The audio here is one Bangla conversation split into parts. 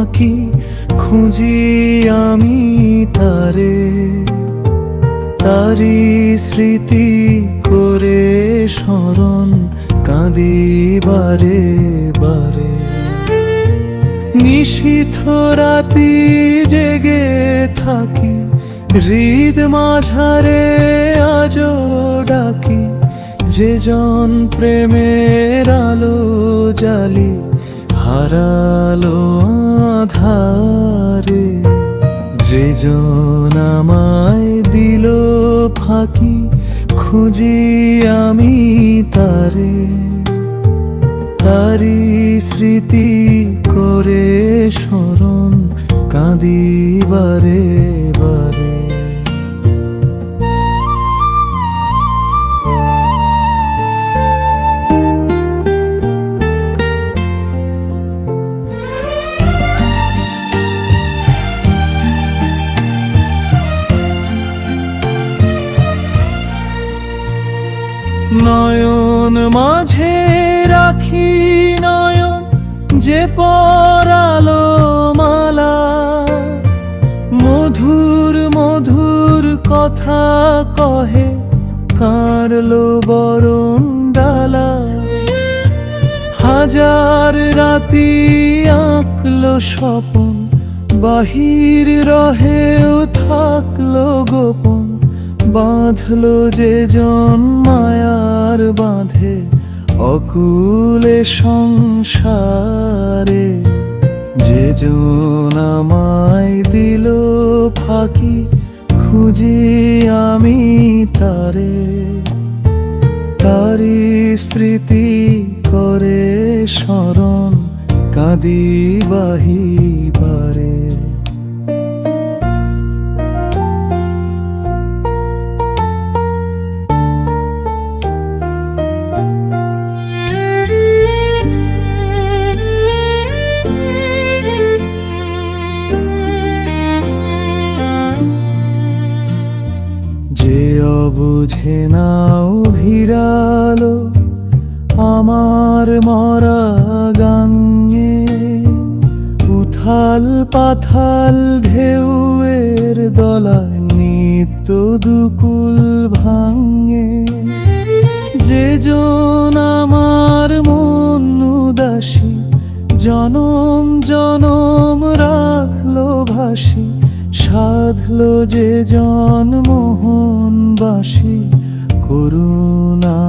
ফাঁকি খুঁজি আমি তারে, তারি স্মৃতি করে স্মরণ কাঁদি বারে বারে। নিশীথ রাতি জেগে থাকি, হৃদ মাঝারে আজো ডাকি, যে জন প্রেমের আলো জালি হারালো আধারে। যে জন আমায় দিল ফাঁকি খুঁজি আমি তারে, তারি স্মৃতি করে স্মরণ কাঁদি বারে বারে। নয়ন মাঝে রাখি নয়ন যে পরালো মালা, মধুর মধুর কথা কহে কারলো বরণ ডালা। হাজার রাতি আঁকলো স্বপন, বাহির রহেও থাকলো গোপন। বাঁধলো যে জন মায়ার বাঁধে অকুলে সংসারে। যে জন আমায় দিল ফাঁকি খুঁজি আমি তারে, তারি স্মৃতি করে স্মরণ কাঁদি বাহি বারে। যে অবুঝে নাও ভিড়ালো আমার মরা গাঙ্গে, উথাল পাথাল ঢেউয়ের দলায় নিত্য দুকুল ভাঙে। যে জন আমার মন উদাসী জনম জনম রাখলো ভাসি, সাধলো যে জন মোহনবাসী করুণা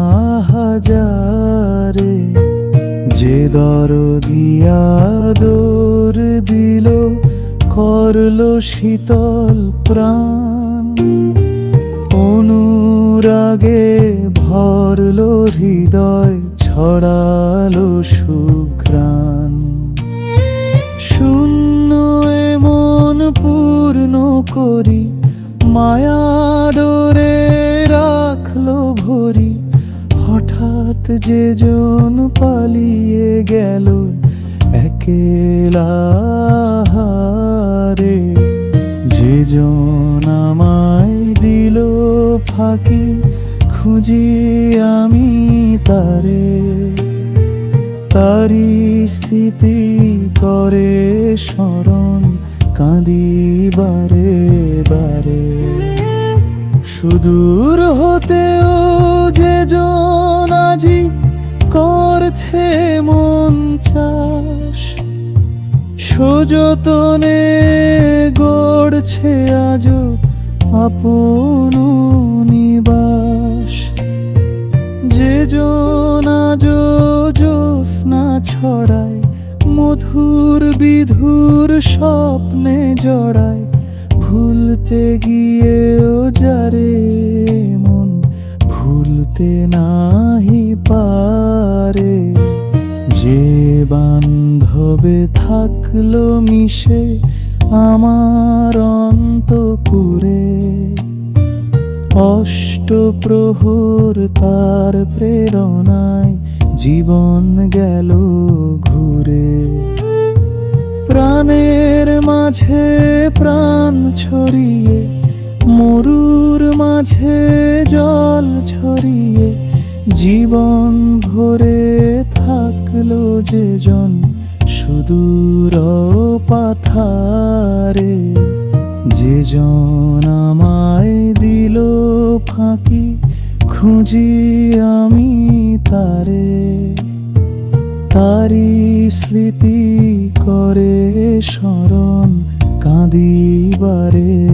হাজারে। যে দরদি আদর দিল করলো শীতল প্রাণ, অনুরাগে ভরলো হৃদয় ছড়ালো সুঘ্রাণ। শূন্য মন পূর্ণ করি মায়া ডোরে রাখলো ভরি। হঠাৎ যে জন পালিয়ে গেল একেলা হারে। যে জন আমায় দিল ফাঁকি খুঁজি আমি তারে, তারি স্মৃতি করে স্মরণ কাঁদি বারে বারে। সুদূর হতেও যে জন আজি করছে মন চাষ, সযতনে গড়ছে আজো আপন নিবাস। যে জন আজো জ্যোৎস্না ছড়ায় মধুর বিধুর স্বপ্নে জড়ায়, ভুলতে গিয়েও যারে মন ভুলতে নাহি পারে। যে বান্ধবে থাকলো মিশে আমার অন্তপুরে, অষ্টপ্রহর তার প্রেরণায় জীবন গেল ঘুরে। প্রাণের মাঝে প্রাণ ছড়িয়ে, মরুর মাঝে জল ছড়িয়ে, জীবন ভরে থাকলো যে জন সুদূর পাতালে। ধারে, যে জন আমায় দিল ফাঁকি, খুঁজি আমি তারে। তারি স্মৃতি করে স্মরণ, কাঁদি বারে